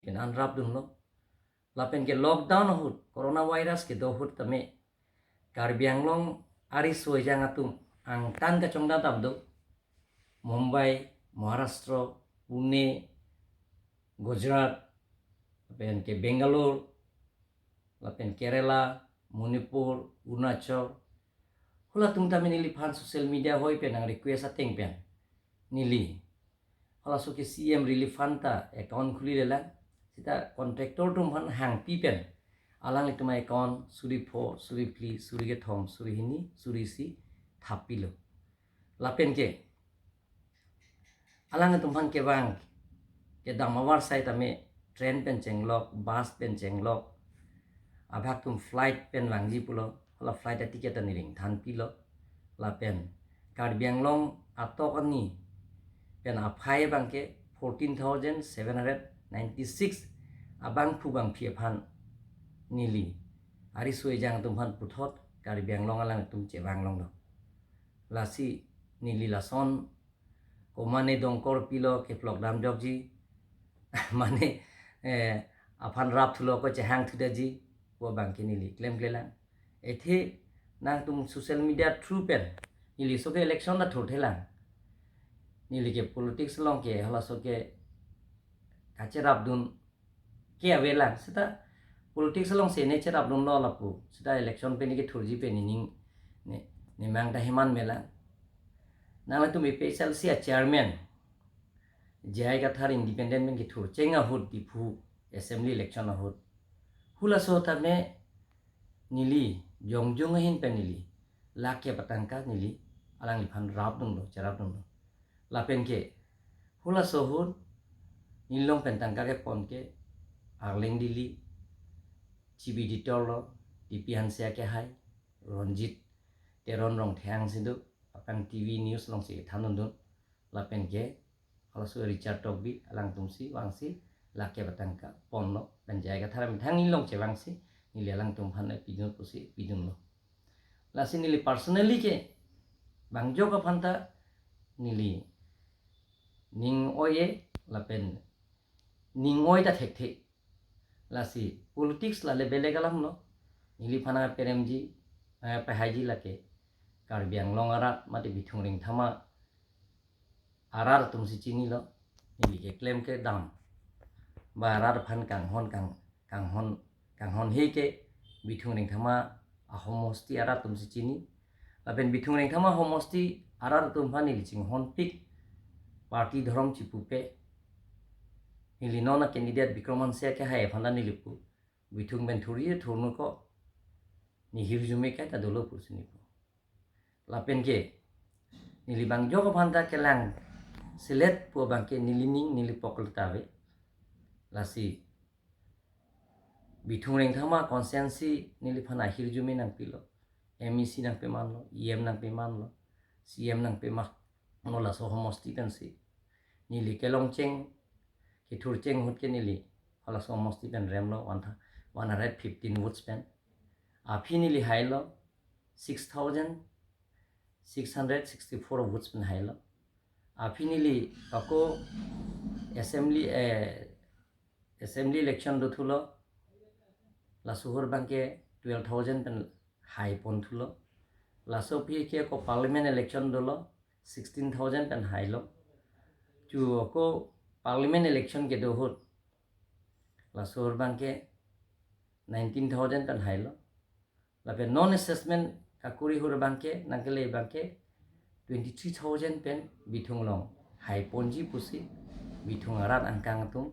penan rap dun lo lapen ke lockdown hut coronavirus ke do hut tame Karbi Anglong ari suai jang atum ang tan ka chongda tab do Mumbai, Maharashtra, Pune, Gujarat, lapen ke Bangalore, lapen Kerala, Manipur, Arunachal. Hula tung tami nili pan social media hoi pen ang request ateng pen nili. Hala so ke CM relief fund ta account khuli lela sita contractor tum han hang pi pen alang itu my account suri pho suri pli suri ke thom suri hini suri si thapi lo. Lapen ke alang tumhan ke bang ke damawar sai tame train pen chenglok bus pen chenglok abhak tum flight pen wangji pulo hala flight ticket ani ring than pilo la pen Karbi Anglong atok ani pen aphai bang ke 14,796 abang pu bang phi phan nili ari suai jang tumhan puthot Karbi Anglong alang tum che bang long do lasi nili lason komane dongkor pilo ke program jobji mane afan rap thulo ko chehang thuda ji wo bangki nili claim klela ethe nang tum social media through pen nili soke election na thothela nili ke politics long ke hala soke kache rap dun ke avela sita politics long se ne che rap dun lo lapu sita election pe ni ke thurji pe ni ning ne mang ta himan mela nang tu mi special sia chairman jai ka thar independent men ki thur chenga hut di phu assembly election hut hula so ta me nili jongjong hin pe nili lakya patangka nili alang liphan rap dum lo charap dum lo lapen ke hula so hut nilong pentangka ke pon ke arleng dili chibi ditor lo dipi hansia ke hai ronjit teron rong thang sindu apang TV news long si thanun dun lapen ke hala so Richard Togbi alang tumsi wangsi lakya batangka pon lo dan jaya tharam thang nilong che wangsi nili alang tum phan pidun pusi pidun lo lasi nili personally ke bangjo ka phanta nili ning oye lapen ning oy ta thek thek lasi politics la le bele galam no nili phana peremji pahaji lake Karbi Anglong arat mati bithung ring thama arar tum si chini lo nili ke claim ke dam ba arar phan kang hon he ke bithung ring thama ahomosti arar tum si chini lapen bithung ring thama homosti arar tum phan nili ching hon pik party dhorom chipupe nili nona candidate Bikroman sia ke hai phanda nili pu bithung ben thuri thurnu ko ni hirjume ka ta dolo pusini pu lapen ke nili bang jogo phanda ke lang silet pu bang ke nili ning nili pokol tabe lasi bithung ring thama consciency nili phana hirjume nang pilo MEC nang pe manlo EM nang pe manlo CM nang pe ma nola so homosti pensi nili kelong cheng ki thur cheng hut ke nili hala so homosti pen remlo 115 votes pen aphi nili hailo 6,664 votes pen hailo aphi nili ako assembly election do thulo la suhur bangke 12,000 pen high pon thulo la so phi ke ko parliament election do lo 16,000 pen high lo chu ko parliament election ke do hut la suhur bangke 19,000 pen high lo la pe non assessment kakuri hur bangke nangkele bangke 23,000 pen bithung long high ponji pusi bithung arat angkang tum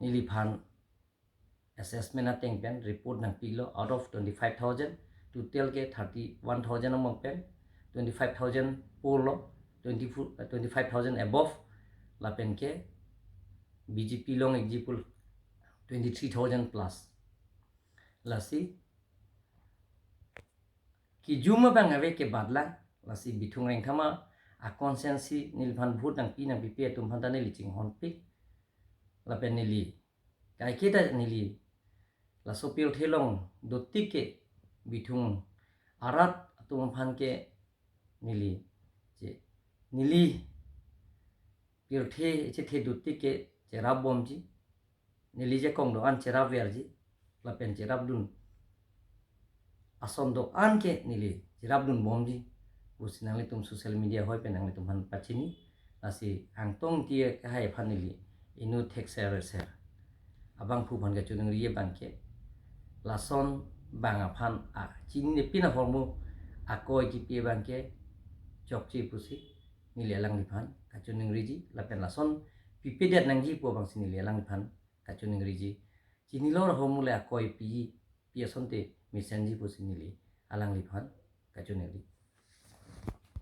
nili phan assessment ateng pen report nang pilo out of 25,000 total ke 31,000 among pen 25,000 polo 25,000 above la pen ke BJP long example 23,000 plus lasi ki juma bang ave ke badla lasi bithung reng thama a consciency nilphan bhut nang pi nang pi tum phanta nili ching hon pik la pen nili kai ke ta nili la sopil thelong dotik ke bithung arat tum phan ke nili je nili pil the che the dotik ke che rabom ji nili je kong do an cerap verji lapen cerap dun ason do an ke nili cerap dun bomji businang le tum social media hoi penang le tum han pachini nasi angtong tie hai phan nili inu tek ser abang phu phan ga chunung riye bangke lason banga phan a chin ne pina hormu akoi ki pie bangke chokchi pusi nili alang li phan ka chunung riji lapen lason pipedet nangji po bang sini nili alang li phan ka chunung riji chini lor hormu le akoi pi sonte misanji pusi nili alang li phan ka chunung ri